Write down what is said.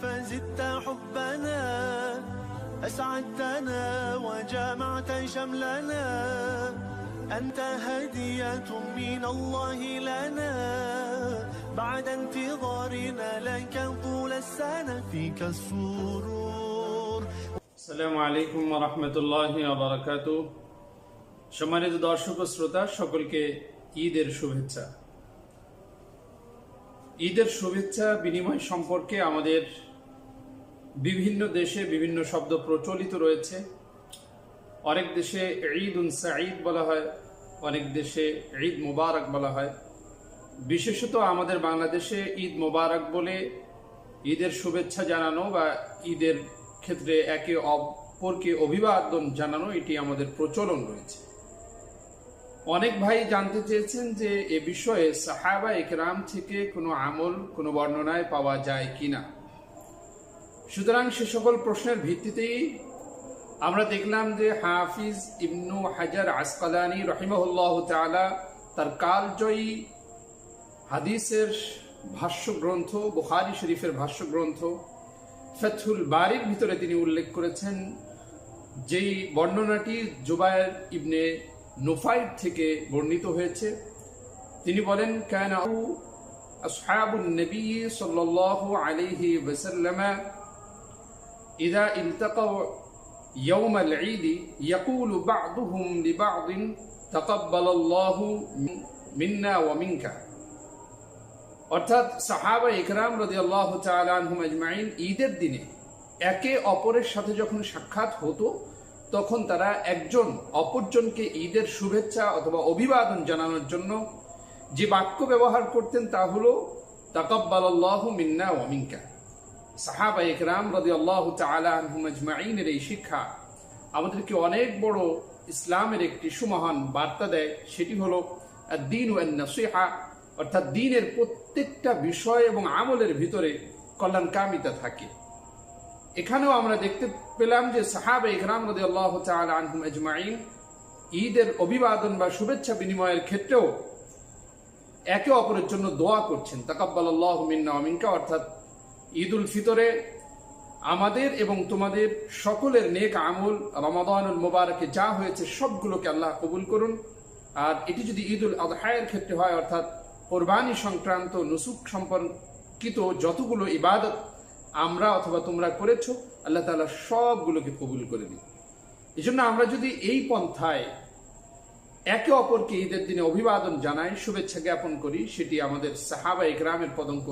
فزدت حبنا أسعدتنا وجمعت شملنا أنت هدية من الله لنا بعد انتظارنا لك طول السنة فيك السرور। السلام عليكم ورحمة الله وبركاته। সম্মানিত দর্শক ও শ্রোতা সকলকে ঈদের শুভেচ্ছা। ঈদের শুভেচ্ছা বিনিময় সম্পর্কে আমাদের বিভিন্ন দেশে বিভিন্ন শব্দ প্রচলিত রয়েছে। অনেক দেশে ঈদ উন সাঈদ বলা হয়, অনেক দেশে ঈদ মুবারক বলা হয়। বিশেষত আমাদের বাংলাদেশে ঈদ মুবারক বলে ঈদের শুভেচ্ছা জানানো বা ঈদের ক্ষেত্রে একে অপরকে অভিবাদন জানানো এটি আমাদের প্রচলন রয়েছে। অনেক ভাই জানতে চেয়েছেন যে এ বিষয়ে সাহাবা ইকরাম থেকে কোনো আমল কোনো বর্ণনায় পাওয়া যায় কিনা। সুতরাং সে সকল প্রশ্নের ভিত্তিতেই আমরা দেখলাম যে হাফিজ ইবনু হাজার আসকালানী রহিমাহুল্লাহ তাআলা তার কালজয়ী হাদিসের ভাষ্য গ্রন্থ বুখারী শরীফের ভাষ্য গ্রন্থ ফাথুল বারির ভিতরে তিনি উল্লেখ করেছেন যেই বর্ণনাটি জুবায়ের ইবনে নুফাইর থেকে বর্ণিত হয়েছে। তিনি বলেন কানা আসহাবুন নবী সাল্লাল্লাহু আলাইহি ওয়াসাল্লাম ইযা ইলতাকাউ يوم العيد يقول بعضهم لبعض تقبل الله منا ومنك। অর্থাৎ সাহাবা ইকরাম রাদিয়াল্লাহু তাআলা আনহুম আজমাইন ঈদের দিনে একে অপরের সাথে যখন সাক্ষাৎ হতো তখন তারা একজন অপরজনকে ঈদের শুভেচ্ছা অথবা অভিবাদন জানানোর জন্য যে বাক্য ব্যবহার করতেন তা হলো তাকাব্বালাল্লাহু মিন্না ওয়া মিনকা। সাহাবা ইকরাম রাদিয়াল্লাহু তাআলা আনহুম আজমাইনের এই শিক্ষা আমাদেরকে অনেক বড় ইসলামের একটি সুমহান বার্তা দেয়। সেটি হলো আদ-দীন ওয়ান নাসিহা, অর্থাৎ দ্বীনের প্রত্যেকটা বিষয় এবং আমলের ভিতরে কল্যাণকামিতা থাকে। এখানেও আমরা দেখতে পেলাম যে সাহাবা ইকরাম রাদিয়াল্লাহু তাআলা আনহুম আজমাইন ঈদের অভিবাদন বা শুভেচ্ছা বিনিময়ের ক্ষেত্রেও একে অপরের জন্য দোয়া করছেন তাকাব্বালাল্লাহু মিন্না ওয়া মিনকা, অর্থাৎ ঈদুল ফিতরে আমাদের এবং তোমাদের সকলের নেক আমল রমাদানুল মুবারকে যা হয়েছে সবগুলোকে আল্লাহ কবুল করুন। আর এটি যদি ঈদুল আযহার ক্ষেত্রে হয় অর্থাৎ কোরবানি সংক্রান্ত নুসুক সম্পর্কিত যতগুলো ইবাদত আমরা অথবা তোমরা করেছো আল্লাহ তাআলা সবগুলোকে কবুল করে দিন। এই জন্য আমরা যদি এই পন্থায় একে অপরকে ঈদের দিনে অভিবাদন জানাই, শুভেচ্ছা জ্ঞাপন করি, সেটি আমাদের সাহাবা ইকরামের পদঙ্ক